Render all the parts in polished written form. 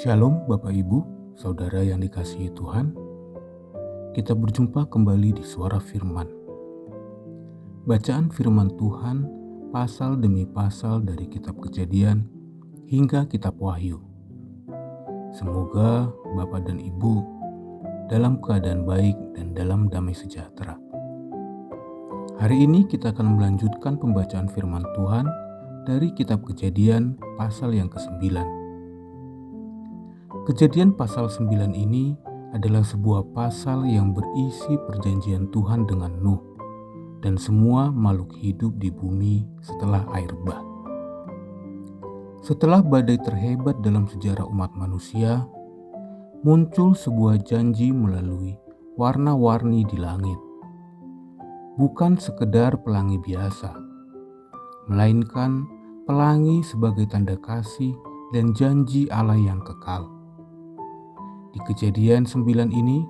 Shalom Bapak Ibu, Saudara yang dikasihi Tuhan. Kita berjumpa kembali di Suara Firman. Bacaan firman Tuhan pasal demi pasal dari kitab Kejadian hingga kitab Wahyu. Semoga Bapak dan Ibu dalam keadaan baik dan dalam damai sejahtera. Hari ini kita akan melanjutkan pembacaan firman Tuhan dari kitab Kejadian pasal yang ke-9. Kejadian pasal 9 ini adalah sebuah pasal yang berisi perjanjian Tuhan dengan Nuh dan semua makhluk hidup di bumi setelah air bah. Setelah badai terhebat dalam sejarah umat manusia, muncul sebuah janji melalui warna-warni di langit. Bukan sekedar pelangi biasa, melainkan pelangi sebagai tanda kasih dan janji Allah yang kekal. Di Kejadian 9 ini,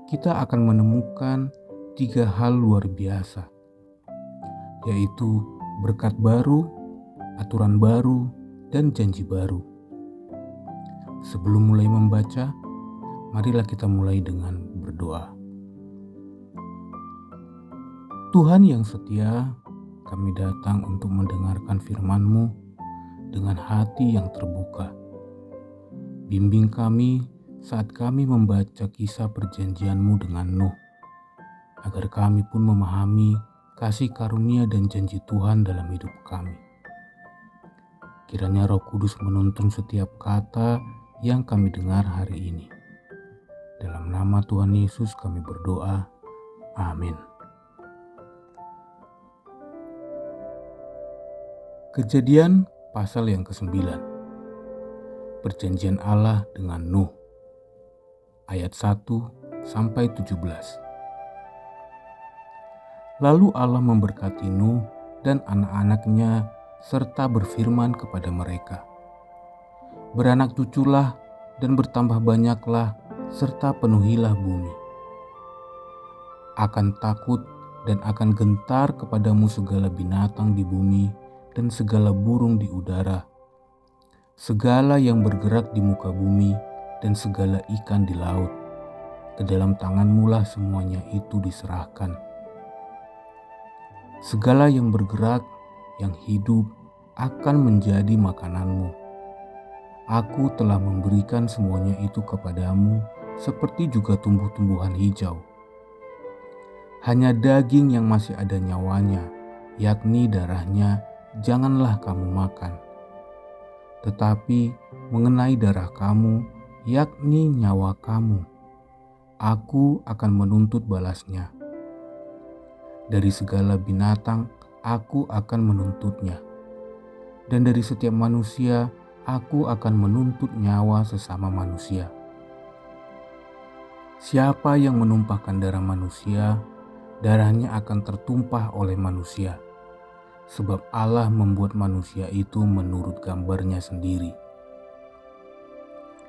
kita akan menemukan 3 hal luar biasa, yaitu berkat baru, aturan baru, dan janji baru. Sebelum mulai membaca, marilah kita mulai dengan berdoa. Tuhan yang setia, kami datang untuk mendengarkan firman-Mu dengan hati yang terbuka. Bimbing kami saat kami membaca kisah perjanjian-Mu dengan Nuh, agar kami pun memahami kasih karunia dan janji Tuhan dalam hidup kami. Kiranya Roh Kudus menuntun setiap kata yang kami dengar hari ini. Dalam nama Tuhan Yesus kami berdoa. Amin. Kejadian pasal yang ke-9. Perjanjian Allah dengan Nuh. Ayat 1-17. Lalu Allah memberkati Nuh dan anak-anaknya serta berfirman kepada mereka, "Beranak cuculah dan bertambah banyaklah serta penuhilah bumi. Akan takut dan akan gentar kepadamu segala binatang di bumi dan segala burung di udara, segala yang bergerak di muka bumi dan segala ikan di laut. Ke dalam tanganmu lah semuanya itu diserahkan. Segala yang bergerak, yang hidup, akan menjadi makananmu. Aku telah memberikan semuanya itu kepadamu, seperti juga tumbuh-tumbuhan hijau. Hanya daging yang masih ada nyawanya, yakni darahnya, janganlah kamu makan. Tetapi mengenai darah kamu, yakni nyawa kamu, aku akan menuntut balasnya. Dari segala binatang aku akan menuntutnya, dan dari setiap manusia aku akan menuntut nyawa sesama manusia. Siapa yang menumpahkan darah manusia, darahnya akan tertumpah oleh manusia, sebab Allah membuat manusia itu menurut gambarnya sendiri.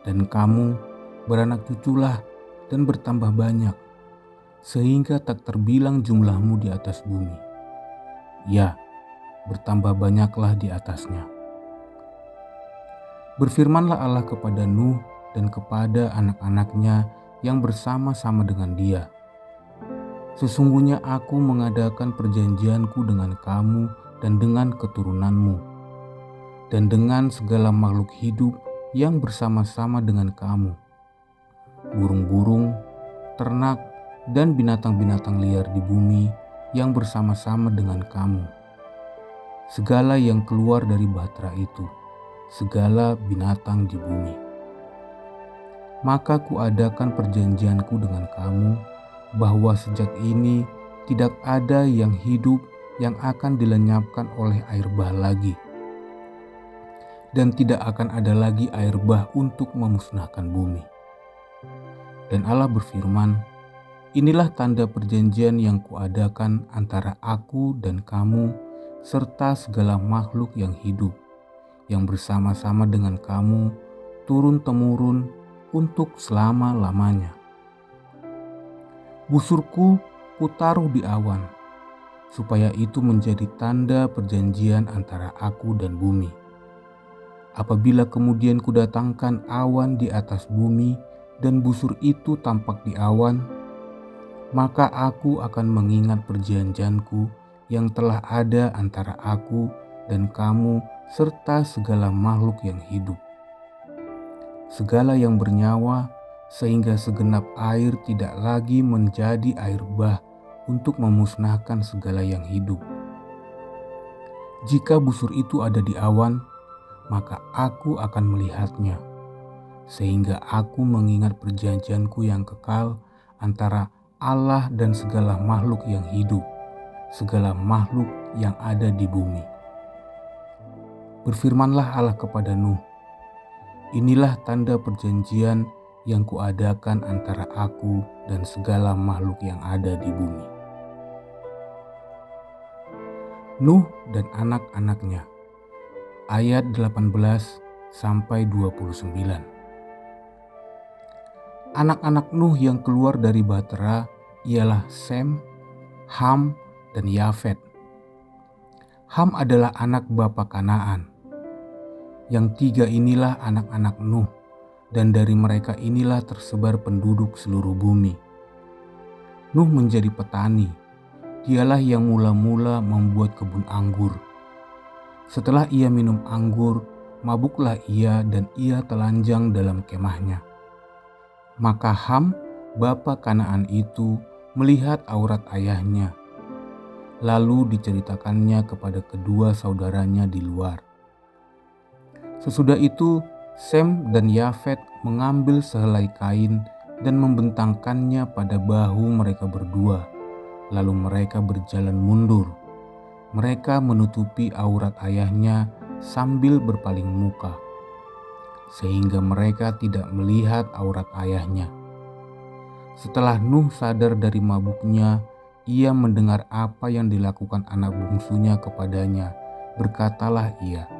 Dan kamu beranak cuculah dan bertambah banyak, sehingga tak terbilang jumlahmu di atas bumi. Ya, bertambah banyaklah di atasnya." Berfirmanlah Allah kepada Nuh dan kepada anak-anaknya yang bersama-sama dengan dia, "Sesungguhnya aku mengadakan perjanjianku dengan kamu dan dengan keturunanmu, dan dengan segala makhluk hidup yang bersama-sama dengan kamu, burung-burung, ternak, dan binatang-binatang liar di bumi yang bersama-sama dengan kamu, segala yang keluar dari bahtera itu, segala binatang di bumi. Maka kuadakan perjanjianku dengan kamu, bahwa sejak ini tidak ada yang hidup yang akan dilenyapkan oleh air bah lagi, dan tidak akan ada lagi air bah untuk memusnahkan bumi." Dan Allah berfirman, "Inilah tanda perjanjian yang kuadakan antara aku dan kamu serta segala makhluk yang hidup, yang bersama-sama dengan kamu turun-temurun untuk selama-lamanya. Busurku kutaruh di awan, supaya itu menjadi tanda perjanjian antara aku dan bumi. Apabila kemudian kudatangkan awan di atas bumi dan busur itu tampak di awan, maka aku akan mengingat perjanjianku yang telah ada antara aku dan kamu serta segala makhluk yang hidup, segala yang bernyawa, sehingga segenap air tidak lagi menjadi air bah untuk memusnahkan segala yang hidup. Jika busur itu ada di awan, maka aku akan melihatnya, sehingga aku mengingat perjanjianku yang kekal antara Allah dan segala makhluk yang hidup, segala makhluk yang ada di bumi. Berfirmanlah Allah kepada Nuh, inilah tanda perjanjian yang kuadakan antara aku dan segala makhluk yang ada di bumi. Nuh dan anak-anaknya. Ayat 18 sampai 29. Anak-anak Nuh yang keluar dari Bahtera ialah Sem, Ham, dan Yafet. Ham adalah anak bapa Kanaan. Yang tiga inilah anak-anak Nuh, dan dari mereka inilah tersebar penduduk seluruh bumi. Nuh menjadi petani. Dialah yang mula-mula membuat kebun anggur. Setelah ia minum anggur, mabuklah ia dan ia telanjang dalam kemahnya. Maka Ham, bapa Kanaan itu, melihat aurat ayahnya. Lalu diceritakannya kepada kedua saudaranya di luar. Sesudah itu, Sem dan Yafet mengambil sehelai kain dan membentangkannya pada bahu mereka berdua. Lalu mereka berjalan mundur. Mereka menutupi aurat ayahnya sambil berpaling muka, sehingga mereka tidak melihat aurat ayahnya. Setelah Nuh sadar dari mabuknya, ia mendengar apa yang dilakukan anak bungsunya kepadanya. Berkatalah ia,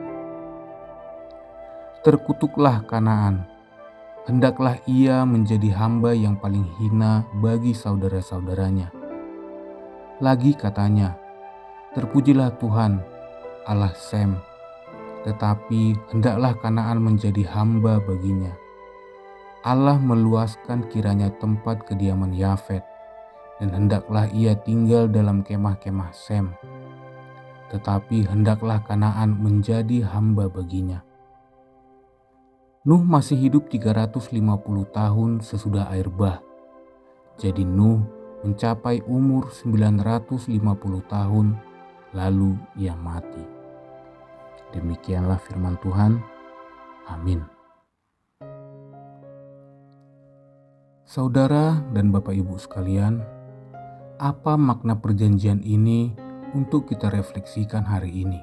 "Terkutuklah Kanaan, hendaklah ia menjadi hamba yang paling hina bagi saudara-saudaranya." Lagi katanya, "Terpujilah Tuhan, Allah Sem, tetapi hendaklah Kanaan menjadi hamba baginya." Allah meluaskan kiranya tempat kediaman Yafet, dan hendaklah ia tinggal dalam kemah-kemah Sem, tetapi hendaklah Kanaan menjadi hamba baginya. Nuh masih hidup 350 tahun sesudah air bah. Jadi Nuh mencapai umur 950 tahun. Lalu ia mati. Demikianlah firman Tuhan. Amin. Saudara dan Bapak Ibu sekalian, apa makna perjanjian ini untuk kita refleksikan hari ini?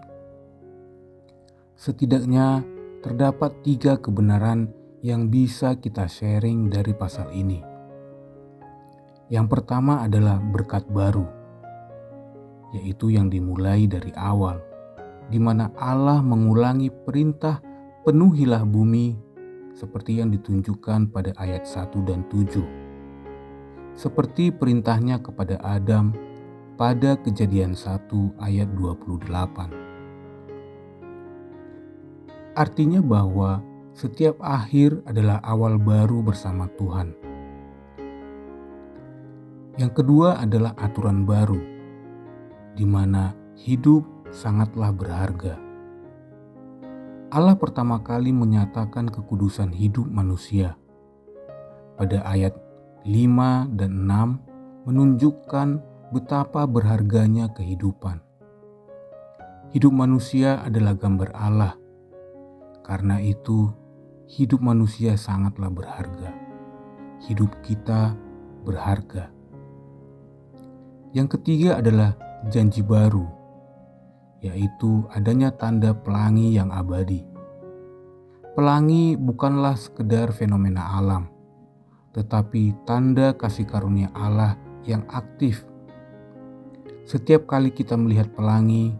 Setidaknya terdapat 3 kebenaran yang bisa kita sharing dari pasal ini. Yang pertama adalah berkat baru, yaitu yang dimulai dari awal, di mana Allah mengulangi perintah penuhilah bumi seperti yang ditunjukkan pada ayat 1 dan 7. Seperti perintahnya kepada Adam pada Kejadian 1 ayat 28. Artinya bahwa setiap akhir adalah awal baru bersama Tuhan. Yang kedua adalah aturan baru, di mana hidup sangatlah berharga. Allah pertama kali menyatakan kekudusan hidup manusia. Pada ayat 5 dan 6 menunjukkan betapa berharganya kehidupan. Hidup manusia adalah gambar Allah. Karena itu, hidup manusia sangatlah berharga. Hidup kita berharga. Yang ketiga adalah janji baru, yaitu adanya tanda pelangi yang abadi. Pelangi bukanlah sekedar fenomena alam, tetapi tanda kasih karunia Allah yang aktif. Setiap kali kita melihat pelangi,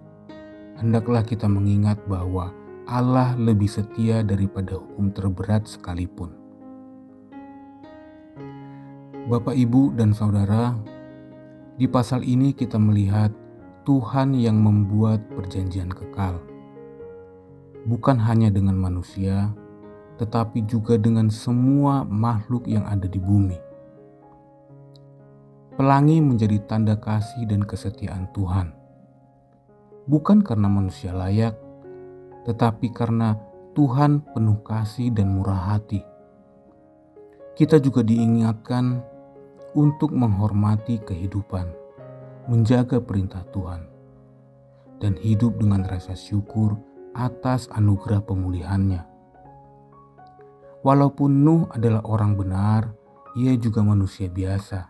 hendaklah kita mengingat bahwa Allah lebih setia daripada hukum terberat sekalipun. Bapak, Ibu, dan Saudara, di pasal ini kita melihat Tuhan yang membuat perjanjian kekal. bukan hanya dengan manusia, tetapi juga dengan semua makhluk yang ada di bumi. Pelangi menjadi tanda kasih dan kesetiaan Tuhan, bukan karena manusia layak, tetapi karena Tuhan penuh kasih dan murah hati. Kita juga diingatkan untuk menghormati kehidupan, menjaga perintah Tuhan, dan hidup dengan rasa syukur atas anugerah pemulihannya. Walaupun Nuh adalah orang benar, ia juga manusia biasa.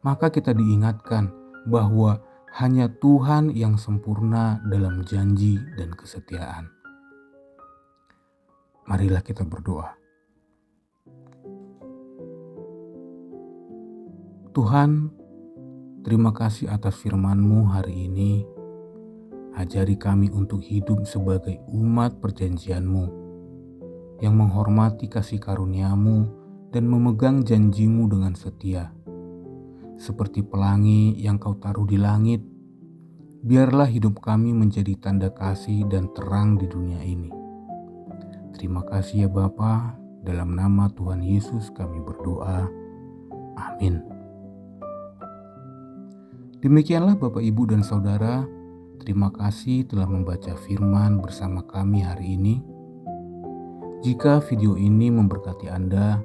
Maka kita diingatkan bahwa hanya Tuhan yang sempurna dalam janji dan kesetiaan. Marilah kita berdoa. Tuhan, terima kasih atas firman-Mu hari ini. Ajari kami untuk hidup sebagai umat perjanjian-Mu yang menghormati kasih karunia-Mu dan memegang janji-Mu dengan setia. Seperti pelangi yang Kau taruh di langit, biarlah hidup kami menjadi tanda kasih dan terang di dunia ini. Terima kasih ya Bapa, dalam nama Tuhan Yesus kami berdoa. Amin. Demikianlah Bapak, Ibu, dan Saudara, terima kasih telah membaca firman bersama kami hari ini. Jika video ini memberkati Anda,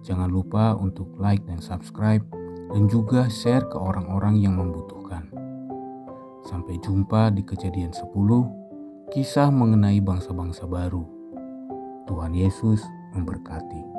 jangan lupa untuk like dan subscribe, dan juga share ke orang-orang yang membutuhkan. Sampai jumpa di Kejadian 10, kisah mengenai bangsa-bangsa baru. Tuhan Yesus memberkati.